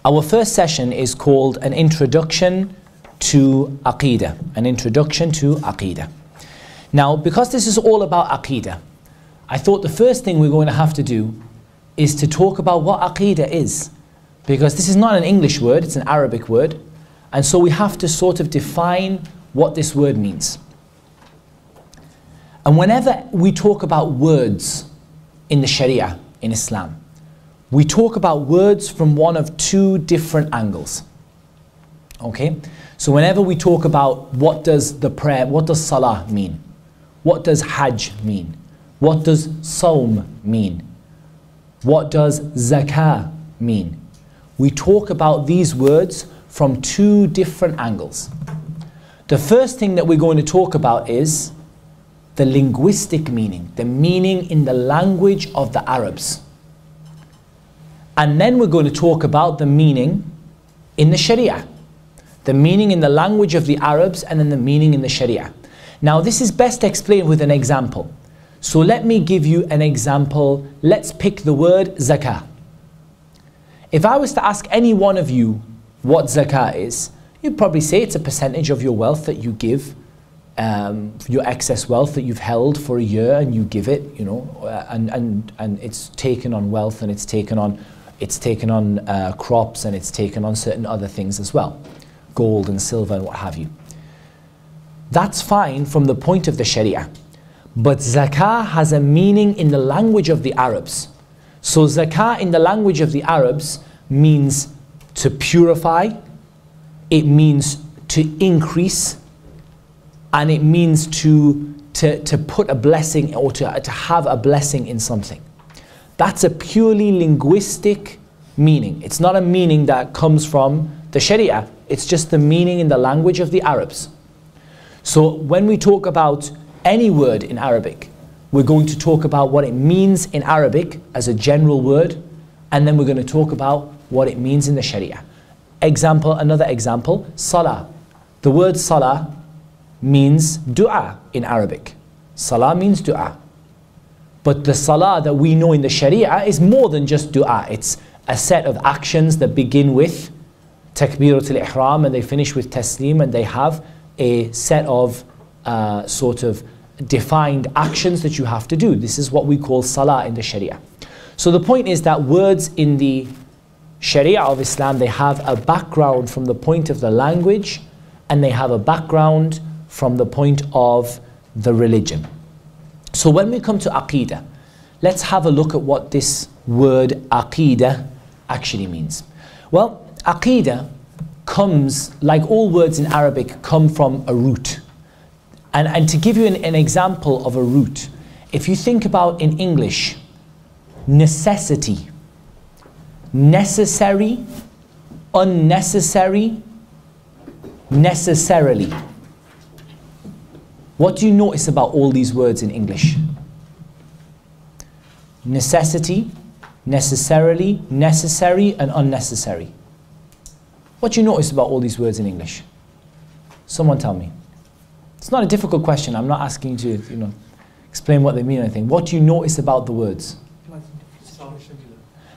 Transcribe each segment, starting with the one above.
Our first session is called An Introduction to Aqidah. An Introduction to Aqidah. Now, because this is all about Aqidah, I thought the first thing we're going to have to do is to talk about what Aqidah is. Because this is not an English word, it's an Arabic word. And so we have to sort of define what this word means. And whenever we talk about words in the Sharia, in Islam, we talk about words from one of two different angles. Okay? So whenever we talk about what does the prayer, what does salah mean? What does hajj mean? What does sawm mean? What does zakah mean? We talk about these words from two different angles. The first thing that we're going to talk about is the linguistic meaning, the meaning in the language of the Arabs. And then we're going to talk about the meaning in the Sharia. The meaning in the language of the Arabs and then the meaning in the Sharia. Now this is best explained with an example. So let me give you an example. Let's pick the word zakah. If I was to ask any one of you what zakah is, you'd probably say it's a percentage of your wealth that you give, your excess wealth that you've held for a year and you give it, you know, and it's taken on wealth and it's taken on crops and it's taken on certain other things as well, gold and silver and what have you. That's fine from the point of the Sharia. But zakah has a meaning in the language of the Arabs. So zakah in the language of the Arabs means to purify, it means to increase, and it means to put a blessing or to have a blessing in something. That's a purely linguistic meaning. It's not a meaning that comes from the Sharia. It's just the meaning in the language of the Arabs. So when we talk about any word in Arabic, we're going to talk about what it means in Arabic as a general word, and then we're going to talk about what it means in the Sharia. Another example, salah. The word salah means dua in Arabic. Salah means dua. But the salah that we know in the Sharia is more than just dua. It's a set of actions that begin with takbiratul ihram and they finish with taslim, and they have a set of sort of defined actions that you have to do. This is what we call salah in the Sharia. So the point is that words in the Sharia of Islam, they have a background from the point of the language and they have a background from the point of the religion. So when we come to Aqidah, let's have a look at what this word Aqidah actually means. Well, Aqidah comes, like all words in Arabic, come from a root. And to give you an example of a root, if you think about in English, necessity, necessary, unnecessary, necessarily. What do you notice about all these words in English? Necessity, necessarily, necessary, and unnecessary. What do you notice about all these words in English? Someone tell me. It's not a difficult question. I'm not asking you to, explain what they mean or anything. What do you notice about the words?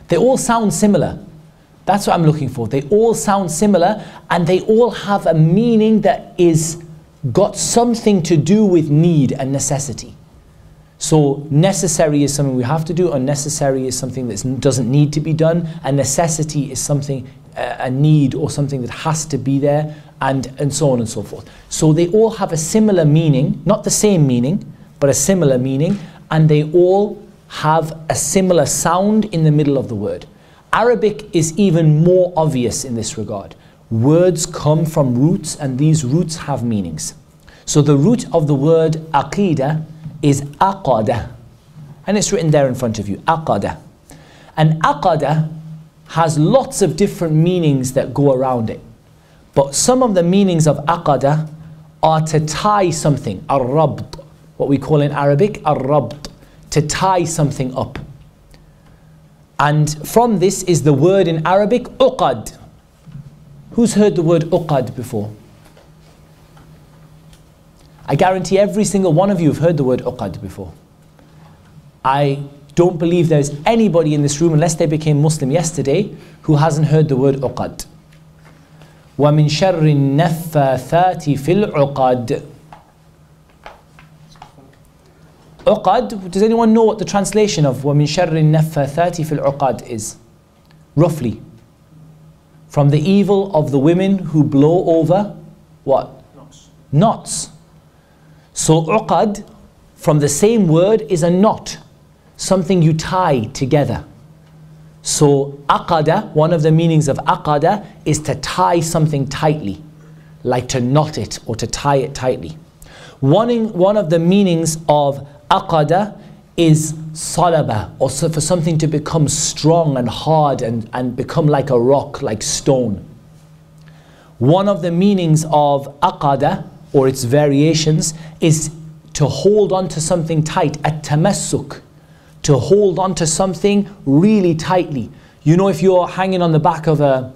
They all sound similar. That's what I'm looking for. They all sound similar and they all have a meaning that is got something to do with need and necessity. So necessary is something we have to do, unnecessary is something that doesn't need to be done, and necessity is something, a need or something that has to be there, and so on and so forth. So they all have a similar meaning, not the same meaning, but a similar meaning, and they all have a similar sound in the middle of the word. Arabic is even more obvious in this regard. Words come from roots and these roots have meanings. So the root of the word Aqidah is aqada, and it's written there in front of you, aqada. And aqada has lots of different meanings that go around it. But some of the meanings of aqada are to tie something, ar-rabd, what we call in Arabic, ar-rabd, to tie something up. And from this is the word in Arabic, uqad. Who's heard the word uqad before? I guarantee every single one of you have heard the word uqad before. I don't believe there's anybody in this room, unless they became Muslim yesterday, who hasn't heard the word uqad. وَمِن شَرِّ النَّفَّاثَاتِ فِي الْعُقَدِ. Uqad, does anyone know what the translation of وَمِن شَرِّ النَّفَّاثَاتِ فِي الْعُقَدِ is? Roughly. From the evil of the women who blow over what? Knots. Knots. So uqad, from the same word, is a knot. Something you tie together. So aqada, one of the meanings of aqada is to tie something tightly, like to knot it or to tie it tightly. One of the meanings of aqada is salaba, or for something to become strong and hard and become like a rock, like stone. One of the meanings of aqada, or its variations, is to hold on to something tight, at-tamassuk, to hold on to something really tightly. You know, if you're hanging on the back of a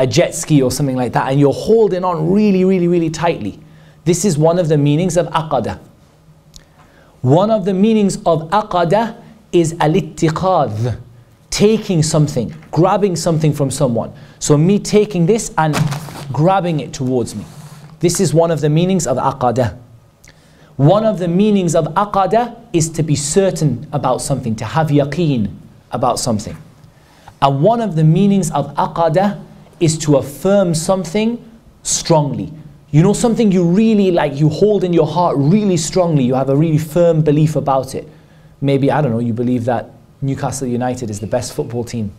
jet ski or something like that, and you're holding on really, really, really tightly. This is one of the meanings of aqada. One of the meanings of aqada is al-ittiqadh, taking something, grabbing something from someone. So me taking this and grabbing it towards me. This is one of the meanings of aqada. One of the meanings of aqada is to be certain about something, to have yaqeen about something. And one of the meanings of aqada is to affirm something strongly. You know, something you really like, you hold in your heart really strongly, you have a really firm belief about it. Maybe, I don't know, you believe that Newcastle United is the best football team.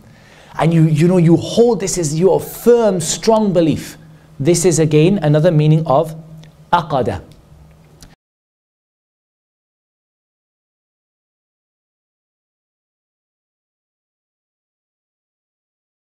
And you hold this as your firm, strong belief. This is again another meaning of aqada.